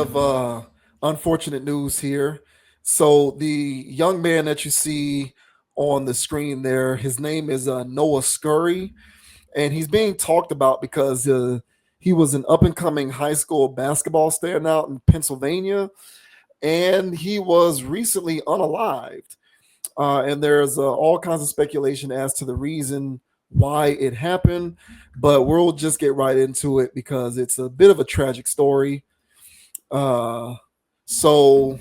of unfortunate news here. So the young man that you see on the screen there, his name is Noah Scurry, and he's being talked about because he was an up and coming high school basketball standout in Pennsylvania, and he was recently unalived. And there's all kinds of speculation as to the reason why it happened, but we'll just get right into it because it's a bit of a tragic story. Uh, so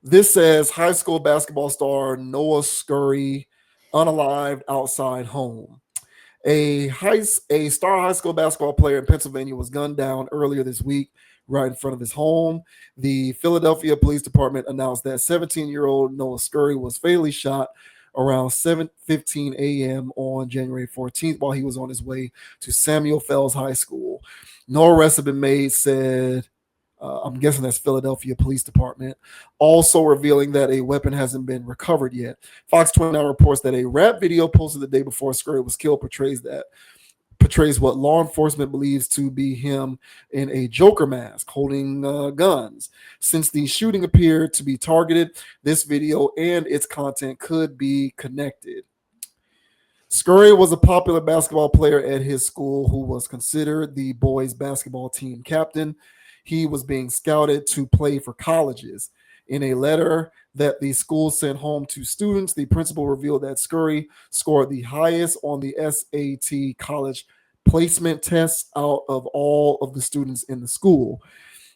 this says high school basketball star Noah Scurry unalived outside home. A star high school basketball player in Pennsylvania was gunned down earlier this week right in front of his home. The Philadelphia Police Department announced that 17-year-old Noah Scurry was fatally shot around 7:15 a.m. on January 14th while he was on his way to Samuel Fells High School. No arrests have been made, said I'm guessing that's Philadelphia Police Department, also revealing that a weapon hasn't been recovered yet. Fox 29 reports that a rap video posted the day before Scurry was killed portrays what law enforcement believes to be him in a Joker mask holding guns. Since the shooting appeared to be targeted, this video and its content could be connected. Scurry was a popular basketball player at his school who was considered the boys' basketball team captain. He was being scouted to play for colleges. In a letter that the school sent home to students, the principal revealed that Scurry scored the highest on the SAT college placement tests out of all of the students in the school.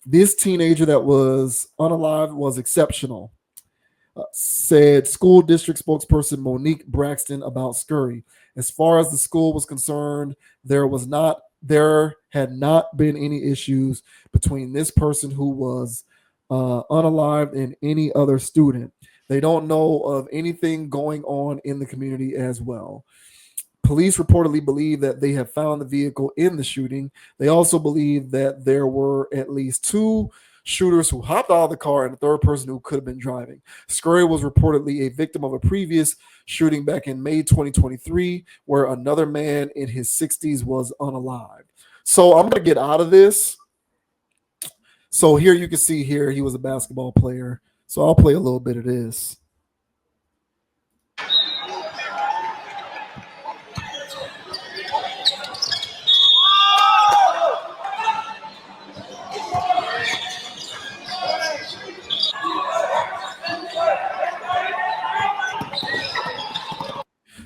This teenager that was unalived was exceptional, said school district spokesperson Monique Braxton about Scurry. As far as the school was concerned, there had not been any issues between this person who was unalived and any other student. They don't know of anything going on in the community as well. Police reportedly believe that they have found the vehicle in the shooting. They also believe that there were at least two shooters who hopped out of the car and a third person who could have been driving. Scurry was reportedly a victim of a previous shooting back in May 2023, where another man in his 60s was unalived. So I'm going to get out of this. So here you can see here he was a basketball player. So I'll play a little bit of this.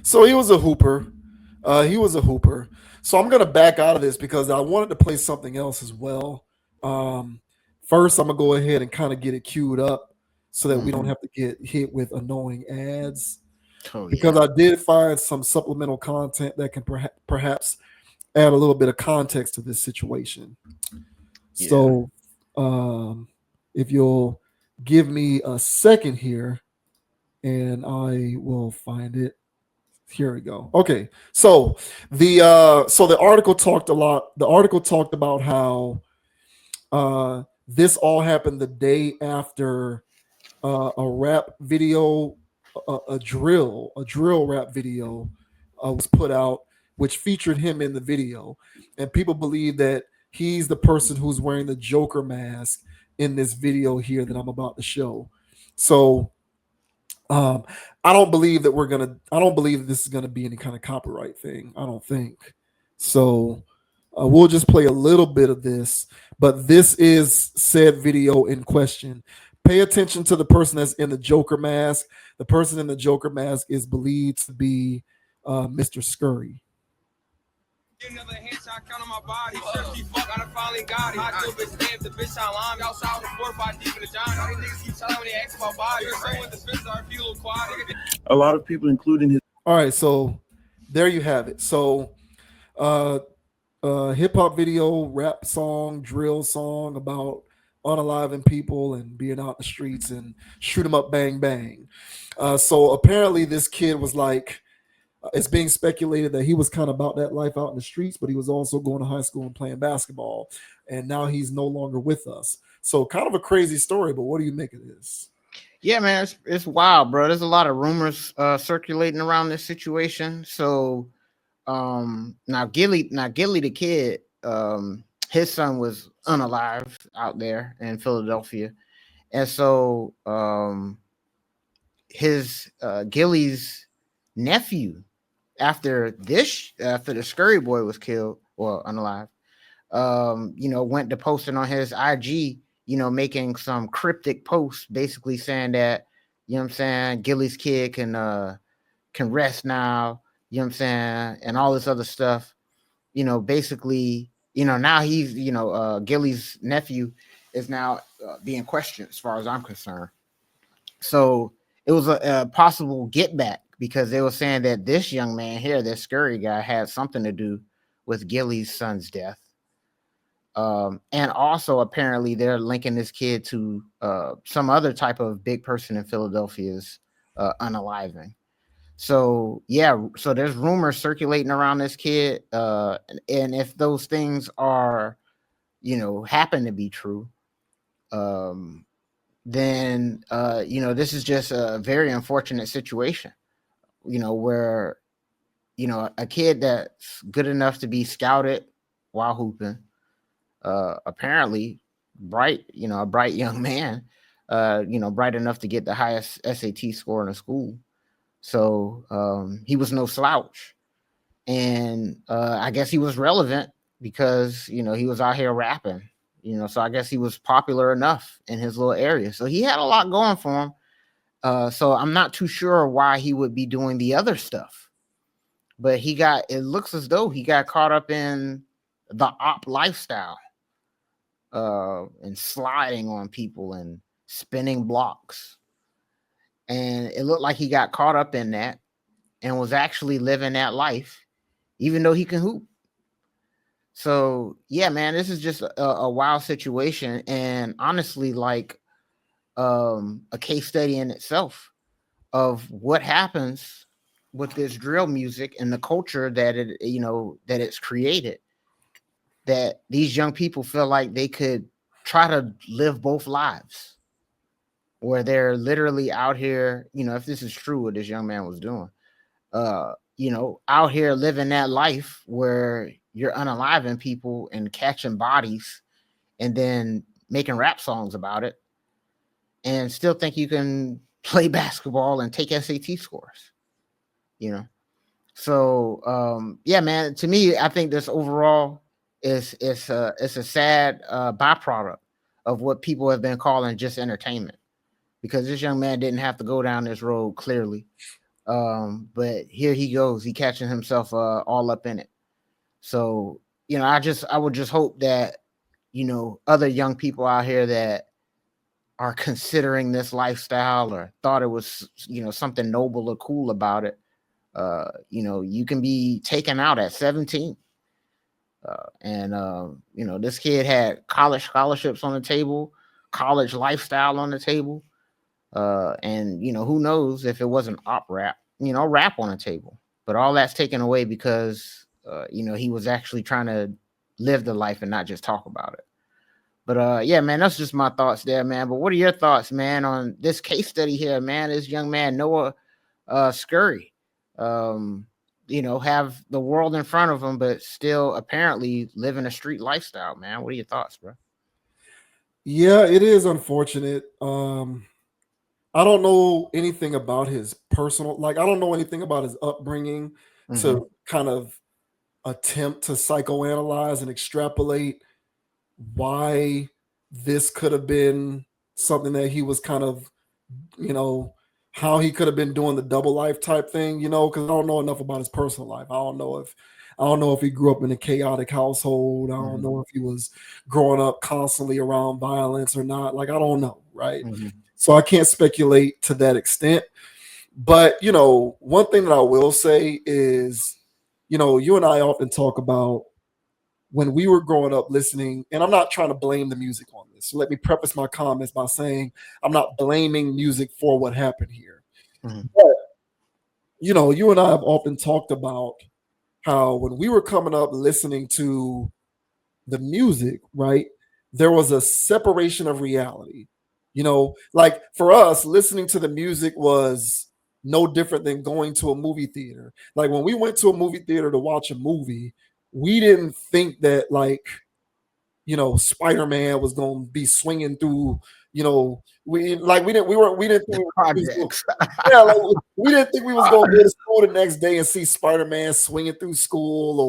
So he was a hooper. So I'm going to back out of this because I wanted to play something else as well. First, I'm going to go ahead and kind of get it queued up so that we don't have to get hit with annoying ads. Because I did find some supplemental content that can perhaps add a little bit of context to this situation. Yeah. So if you'll give me a second here and I will find it. Here we go. Okay, so the article talked a lot. The article talked about how this all happened the day after a rap video, a drill rap video was put out, which featured him in the video, and people believe that he's the person who's wearing the Joker mask in this video here that I'm about to show. So. I don't believe this is gonna be any kind of copyright thing. I don't think so. We'll just play a little bit of this, but this is said video in question. Pay attention to the person that's in the Joker mask. The person in the Joker mask is believed to be Mr. Scurry. Another headshot count on my body. Thirsty fuck, I finally got it. I do bitch damn the bitch I lime. Outside the 4-5 deep in the giant. All these niggas keep telling me they ask about body. You're saying with the fence are a few little quiet. A lot of people, including his. All right, so there you have it. So hip hop video, rap song, drill song about unaliving people and being out in the streets and shoot 'em up, bang bang. So apparently this kid was like, it's being speculated that he was kind of about that life out in the streets, but he was also going to high school and playing basketball. And now he's no longer with us. So kind of a crazy story, but what do you make of this? Yeah, man, it's wild, bro. There's a lot of rumors circulating around this situation. So now Gilly the kid, his son was unalived out there in Philadelphia, and so his Gilly's nephew, after the Scurry boy was killed or unalive, went to posting on his IG, making some cryptic posts, basically saying that, what I'm saying, Gilly's kid can rest now, what I'm saying, and all this other stuff. Basically, now he's, Gilly's nephew is now being questioned as far as I'm concerned. So it was a possible get back because they were saying that this young man here, this Scurry guy, had something to do with Gilly's son's death. And also apparently they're linking this kid to some other type of big person in Philadelphia's unaliving. So so there's rumors circulating around this kid, and if those things are, happen to be true, then this is just a very unfortunate situation. Where a kid that's good enough to be scouted while hooping, apparently bright, a bright young man, bright enough to get the highest SAT score in the school. So he was no slouch, and I guess he was relevant because he was out here rapping. So I guess he was popular enough in his little area. So he had a lot going for him. So I'm not too sure why he would be doing the other stuff, but it looks as though he got caught up in the op lifestyle, and sliding on people and spinning blocks. And it looked like he got caught up in that and was actually living that life, even though he can hoop. So yeah, man, this is just a wild situation, and honestly, like a case study in itself of what happens with this drill music and the culture that that it's created. That these young people feel like they could try to live both lives, where they're literally out here, if this is true what this young man was doing, out here living that life where you're unaliving people and catching bodies and then making rap songs about it and still think you can play basketball and take SAT scores, So yeah, man, to me, I think this overall is a sad byproduct of what people have been calling just entertainment, because this young man didn't have to go down this road clearly. But here he goes, he catching himself all up in it. So, I would just hope that, other young people out here that are considering this lifestyle or thought it was, something noble or cool about it, you can be taken out at 17. This kid had college scholarships on the table, college lifestyle on the table. And who knows if it wasn't op rap, rap on the table, but all that's taken away because he was actually trying to live the life and not just talk about it. But yeah, man, that's just my thoughts there, man. But what are your thoughts, man, on this case study here, man? This young man, Noah Scurry, have the world in front of him, but still apparently living a street lifestyle, man. What are your thoughts, bro? Yeah, it is unfortunate. I don't know anything about his personal, I don't know anything about his upbringing to kind of attempt to psychoanalyze and extrapolate why this could have been something that he was kind of, how he could have been doing the double life type thing, because I don't know enough about his personal life. I don't know if he grew up in a chaotic household. I don't know if he was growing up constantly around violence or not. I don't know, right? So I can't speculate to that extent. But, one thing that I will say is, you and I often talk about when we were growing up listening, and I'm not trying to blame the music on this. So let me preface my comments by saying I'm not blaming music for what happened here. But, you and I have often talked about how when we were coming up listening to the music, right, there was a separation of reality. For us, listening to the music was no different than going to a movie theater. When we went to a movie theater to watch a movie, we didn't think that Spider-Man was going to be swinging through, we didn't think The we was gonna, projects. yeah, like we didn't think we was going to go to school the next day and see Spider-Man swinging through school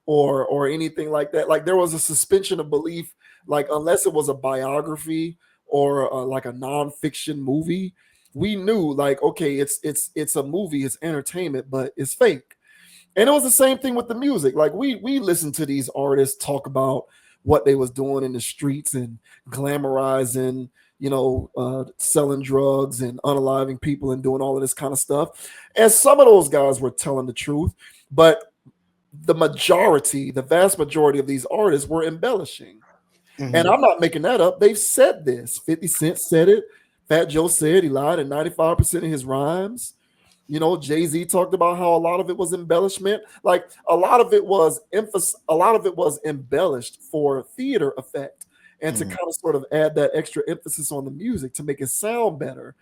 or anything like that. Like there was a suspension of belief, like unless it was a biography or like a nonfiction movie, we knew like okay, it's a movie, it's entertainment, but it's fake. And it was the same thing with the music. Like we listened to these artists talk about what they was doing in the streets and glamorizing, selling drugs and unaliving people and doing all of this kind of stuff. And some of those guys were telling the truth, but the vast majority of these artists were embellishing. And I'm not making that up. They've said this. 50 Cent said it. Fat Joe said he lied in 95% of his rhymes. Jay-Z talked about how a lot of it was embellishment. Like a lot of it was a lot of it was embellished for theater effect and to kind of sort of add that extra emphasis on the music to make it sound better.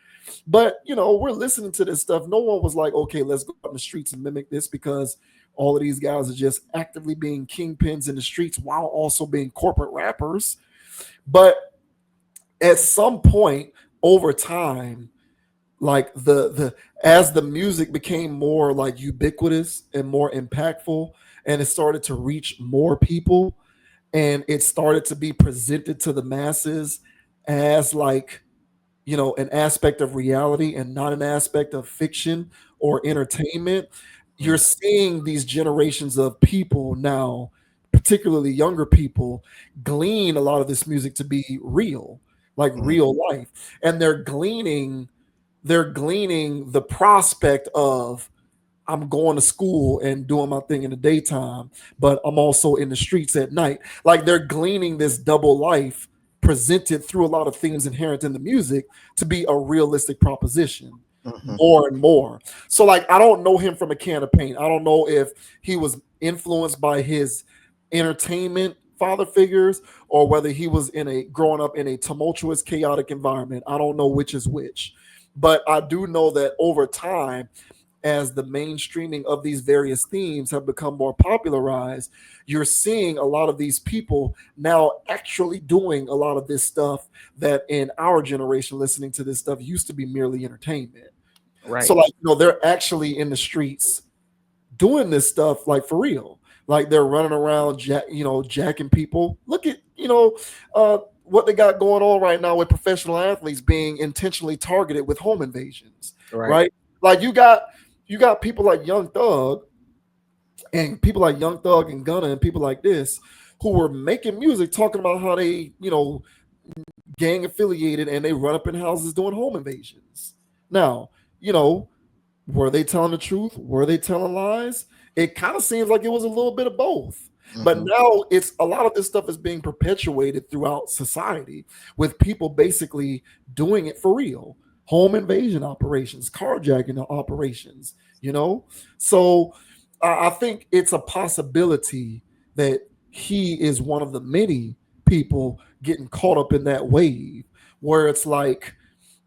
But we're listening to this stuff. No one was like, okay, let's go out in the streets and mimic this because all of these guys are just actively being kingpins in the streets while also being corporate rappers. But at some point over time, like the as the music became more like ubiquitous and more impactful and it started to reach more people and it started to be presented to the masses as like an aspect of reality and not an aspect of fiction or entertainment, you're seeing these generations of people now, particularly younger people, glean a lot of this music to be real, like real life. And they're gleaning the prospect of I'm going to school and doing my thing in the daytime, but I'm also in the streets at night. Like they're gleaning this double life presented through a lot of themes inherent in the music to be a realistic proposition more and more. So like I don't know him from a can of paint. I don't know if he was influenced by his entertainment father figures or whether he was growing up in a tumultuous, chaotic environment. I don't know which is which. But I do know that over time, as the mainstreaming of these various themes have become more popularized, you're seeing a lot of these people now actually doing a lot of this stuff that in our generation listening to this stuff used to be merely entertainment. So Right. like, they're actually in the streets doing this stuff like for real. Like they're running around, jacking people. Look at what they got going on right now with professional athletes being intentionally targeted with home invasions, Right. right? Like you got people like Young Thug and Gunna and people like this who were making music talking about how they gang affiliated and they run up in houses doing home invasions. Now, you know, were they telling the truth? Were they telling lies? It kind of seems like it was a little bit of both. But now it's a lot of this stuff is being perpetuated throughout society with people basically doing it for real. Home invasion operations, carjacking operations, you know? So I think it's a possibility that he is one of the many people getting caught up in that wave where it's like,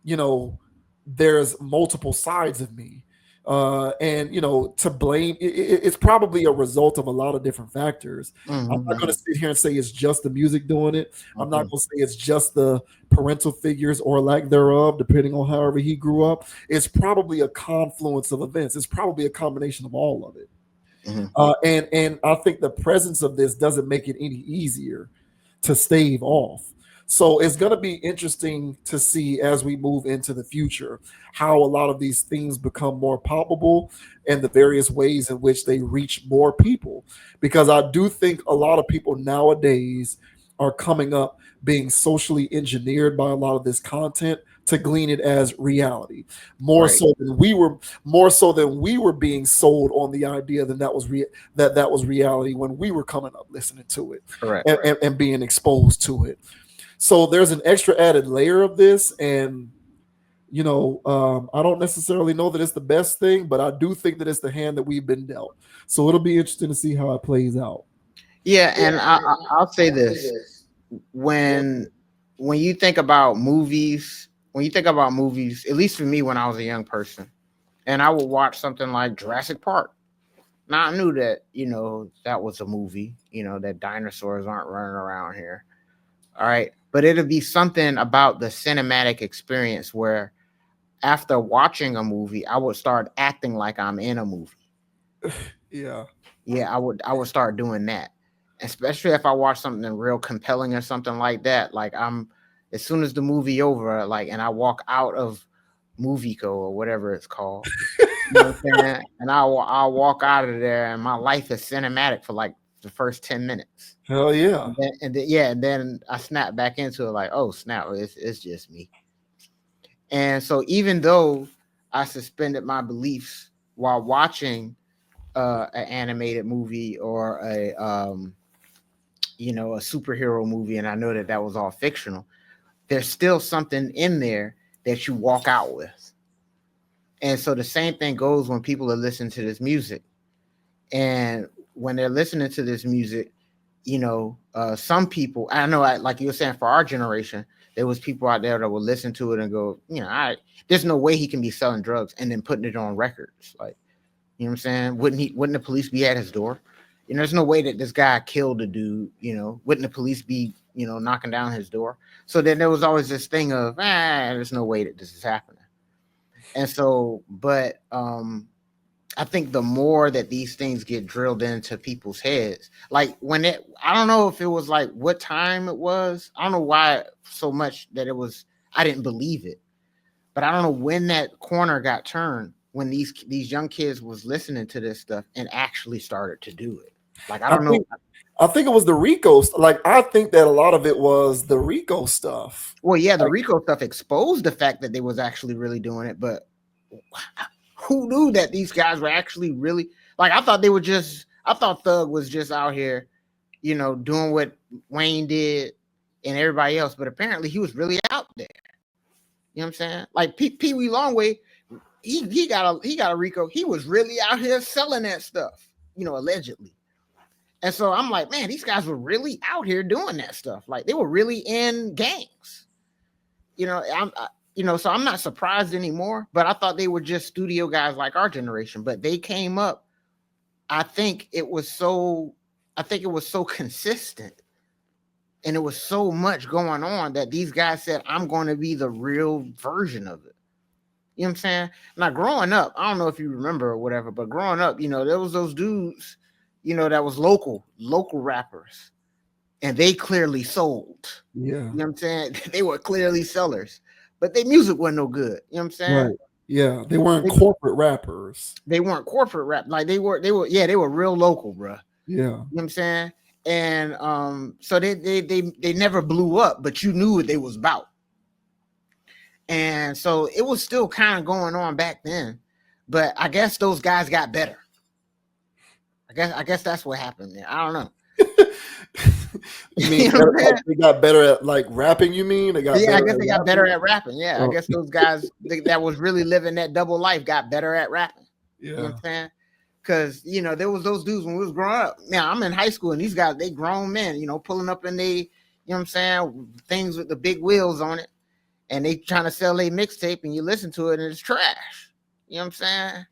you know, there's multiple sides of me. And to blame it's probably a result of a lot of different factors. I'm not going to sit here and say it's just the music doing it. I'm not going to say it's just the parental figures or lack thereof, depending on however he grew up. It's probably a confluence of events. It's probably a combination of all of it. And I think the presence of this doesn't make it any easier to stave off. So it's going to be interesting to see as we move into the future how a lot of these things become more palpable and the various ways in which they reach more people. Because I do think a lot of people nowadays are coming up being socially engineered by a lot of this content to glean it as reality more Right. so than we were being sold on the idea that was reality when we were coming up listening to it Correct. and being exposed to it. So there's an extra added layer of this, and I don't necessarily know that it's the best thing, but I do think that it's the hand that we've been dealt. So it'll be interesting to see how it plays out. Yeah, and I'll say this: when when you think about movies, at least for me, when I was a young person, and I would watch something like Jurassic Park, Now I knew that, that was a movie, that dinosaurs aren't running around here. All right. But it'll be something about the cinematic experience where after watching a movie, I would start acting like I'm in a movie. Yeah. Yeah, I would start doing that. Especially if I watch something real compelling or something like that. Like as soon as the movie over, like, and I walk out of Movieco or whatever it's called. You know what I'm saying? And I'll walk out of there and my life is cinematic for like the first 10 minutes. Hell yeah. And then I snap back into it like, oh snap, it's just me. And so even though I suspended my beliefs while watching an animated movie or a superhero movie, and I know that was all fictional, there's still something in there that you walk out with. And so the same thing goes when people are listening to this music. And when they're listening to this music, some people, I know, like you were saying, for our generation, there was people out there that would listen to it and go, there's no way he can be selling drugs and then putting it on records. Like, you know what I'm saying? Wouldn't the police be at his door? There's no way that this guy killed a dude, wouldn't the police be, knocking down his door? So then there was always this thing of, there's no way that this is happening. And so, but I think the more that these things get drilled into people's heads, like I don't know if it was like what time it was. I don't know why so much that it was, I didn't believe it, but I don't know when that corner got turned, when these young kids was listening to this stuff and actually started to do it. Like, I don't know. I think it was the Rico. Like, I think that a lot of it was the Rico stuff. Well, yeah, the Rico stuff exposed the fact that they was actually really doing it, but who knew that these guys were actually really, like, I thought Thug was just out here, doing what Wayne did and everybody else, but apparently he was really out there. You know what I'm saying? Like Pee Wee Longway, he got a Rico. He was really out here selling that stuff, allegedly. And so I'm like, man, these guys were really out here doing that stuff. Like, they were really in gangs. So I'm not surprised anymore, but I thought they were just studio guys like our generation, but they came up. I think it was so consistent and it was so much going on that these guys said, I'm going to be the real version of it. You know what I'm saying? Now, growing up, I don't know if you remember or whatever, but growing up, there was those dudes, that was local rappers, and they clearly sold. Yeah. You know what I'm saying? They were clearly sellers, but their music wasn't no good. You know what I'm saying? Right. Yeah. They weren't corporate rappers. They weren't corporate rap. Like, they were real local, bro. Yeah. You know what I'm saying? And so they never blew up, but you knew what they was about. And so it was still kind of going on back then, but I guess those guys got better. I guess that's what happened there. I don't know. You mean they got better at like rapping? You mean I guess they got better at rapping. Yeah, I guess those guys that was really living that double life got better at rapping. Yeah. You know what I'm saying? Because there was those dudes when we was growing up. Now I'm in high school and these guys, they grown men, pulling up in they, what I'm saying, things with the big wheels on it, and they trying to sell a mixtape, and you listen to it and it's trash. You know what I'm saying?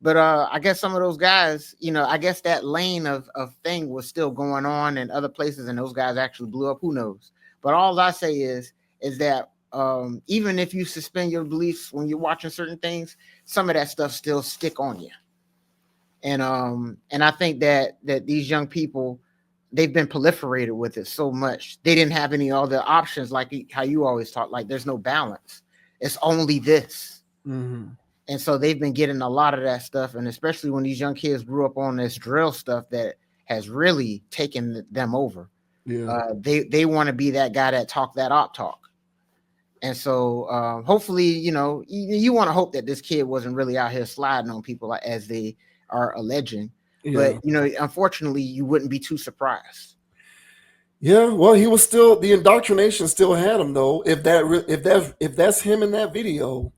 But I guess some of those guys, I guess that lane of thing was still going on in other places, and those guys actually blew up. Who knows? But all I say is that even if you suspend your beliefs when you're watching certain things, some of that stuff still stick on you. And I think that these young people, they've been proliferated with it so much. They didn't have any other options, like how you always talk. Like, there's no balance. It's only this. Mm-hmm. And so they've been getting a lot of that stuff. And especially when these young kids grew up on this drill stuff that has really taken them over. Yeah. They want to be that guy that talk that op talk. And so hopefully, you want to hope that this kid wasn't really out here sliding on people as they are alleging. Yeah. But, unfortunately, you wouldn't be too surprised. Yeah, well, he was still, the indoctrination still had him though. If that's him in that video,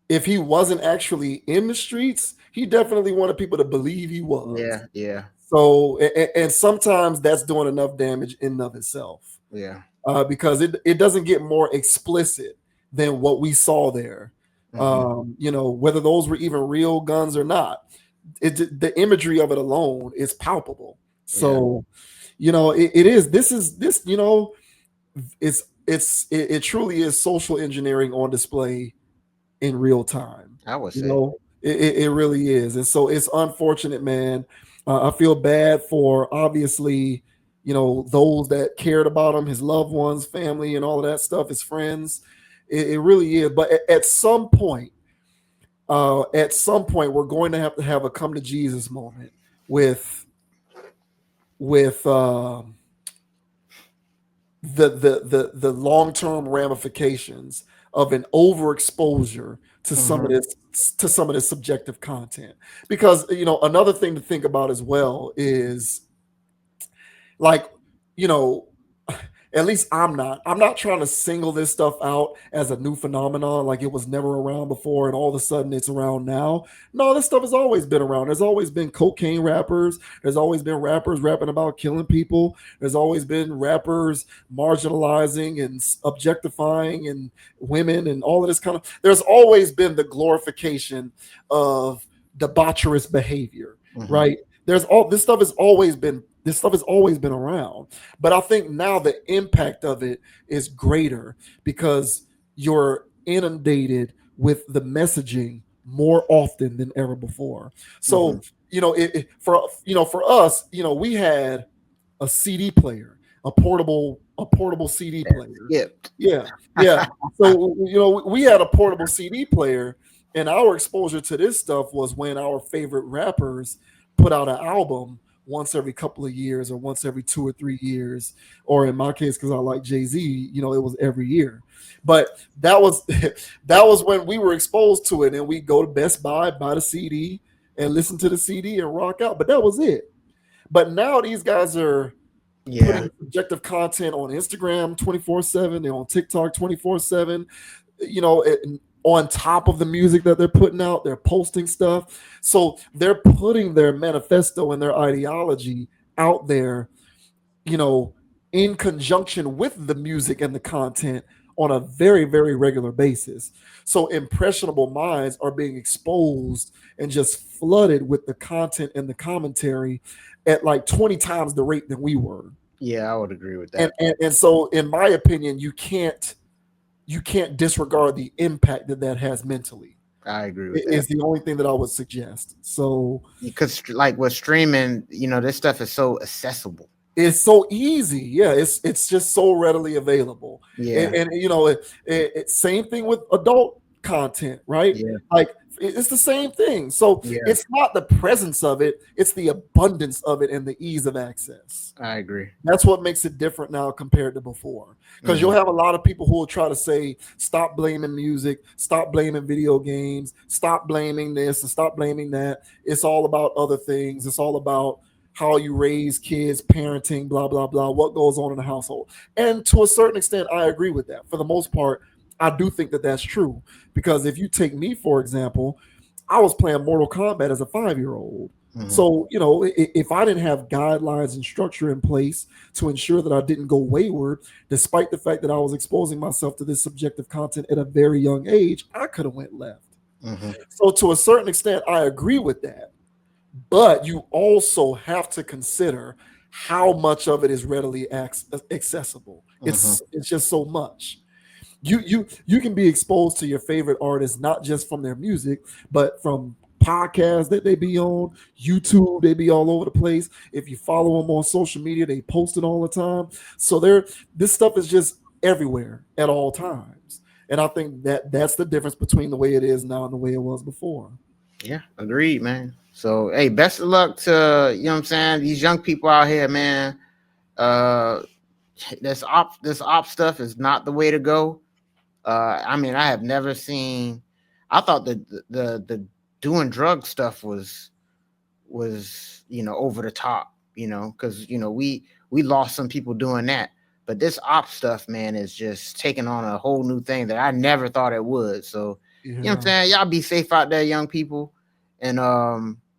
if he wasn't actually in the streets, he definitely wanted people to believe he was. Yeah, yeah. So, and sometimes that's doing enough damage in and of itself. Yeah. Because it doesn't get more explicit than what we saw there. Mm-hmm. Whether those were even real guns or not. the imagery of it alone is palpable. Yeah, So, it is. This. It truly is social engineering on display in real time. I would say. It really is, and so it's unfortunate, man. I feel bad for obviously, those that cared about him, his loved ones, family, and all of that stuff, his friends. It really is. But at some point, we're going to have a come to Jesus moment with with the long term ramifications of an overexposure to Mhm. some of this subjective content. Because another thing to think about as well is, like, you know at least I'm not trying to single this stuff out as a new phenomenon, like it was never around before and all of a sudden it's around now. No, this stuff has always been around. There's always been cocaine rappers. There's always been rappers rapping about killing people. There's always been rappers marginalizing and objectifying and women and all of this kind of. There's always been the glorification of debaucherous behavior, Mhm. right? There's all this stuff has always been around. But I think now the impact of it is greater because you're inundated with the messaging more often than ever before. So, Mhm. for us, we had a CD player, a portable CD That player. skipped. Yeah, yeah. So we had a portable CD player, and our exposure to this stuff was when our favorite rappers put out an album once every couple of years or once every 2 or 3 years, or in my case, because I like Jay-Z, it was every year. But that was that was when we were exposed to it, and we go to Best Buy, buy the CD, and listen to the CD and rock out. But that was it. But now these guys are Yeah. putting subjective content on Instagram 24/7. They're on TikTok 24/7. On top of the music that they're putting out, they're posting stuff. So they're putting their manifesto and their ideology out there, you know, in conjunction with the music and the content on a very, very regular basis. So impressionable minds are being exposed and just flooded with the content and the commentary at like 20 times the rate than we were. Yeah, I would agree with And that. and so in my opinion, you can't disregard the impact that that has mentally. I agree with It that. is the only thing that I would suggest. So Because like with streaming, this stuff is so accessible. it's so easy. Yeah, it's just so readily available. Yeah. And same thing with adult content, right? Yeah. Like it's the same thing. So Yeah. it's not the presence of it, it's the abundance of it and the ease of access. I agree. That's what makes it different now compared to before. Because you'll Mhm. have a lot of people who will try to say, stop blaming music, stop blaming video games, stop blaming this and stop blaming that. It's all about other things. It's all about how you raise kids, parenting, blah, blah, blah, what goes on in the household. And to a certain extent, I agree with that. For the most part, I do think that that's true. Because if you take me, for example, I was playing Mortal Kombat as a 5 year old. Mhm. So, if I didn't have guidelines and structure in place to ensure that I didn't go wayward, despite the fact that I was exposing myself to this subjective content at a very young age, I could have went left. Mhm. So, to a certain extent, I agree with that. But you also have to consider how much of it is readily accessible. Mhm. It's just so much. You can be exposed to your favorite artists not just from their music, but from podcasts that they be on, YouTube, they be all over the place. If you follow them on social media, they post it all the time. So this stuff is just everywhere at all times. And I think that that's the difference between the way it is now and the way it was before. Yeah, agreed, man. So, hey, best of luck to what I'm saying, these young people out here, man. Uh, this op stuff is not the way to go. I mean, I have never seen. I thought the doing drug stuff was over the top, because we lost some people doing that. But this op stuff, man, is just taking on a whole new thing that I never thought it would. So, what I'm Yeah. saying, y'all be safe out there, young people. And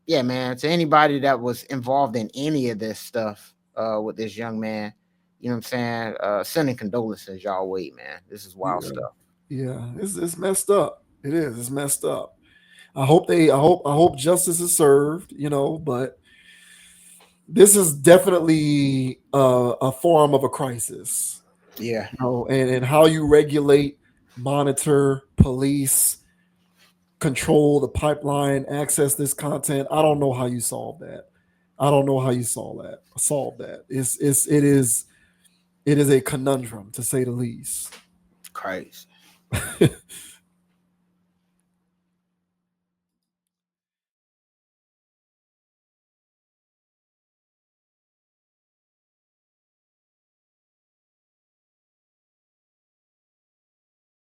yeah, man, to anybody that was involved in any of this stuff with this young man, what I'm saying, sending condolences y'all way, man. This is wild Yeah. stuff. Yeah. It's messed up. It is. It's messed up. I hope justice is served, but this is definitely a form of a crisis, Yeah. and how you regulate, monitor, police, control the pipeline, access this content. I don't know how you solve that. I don't know how you solve that. It is a conundrum, to say the least. Christ.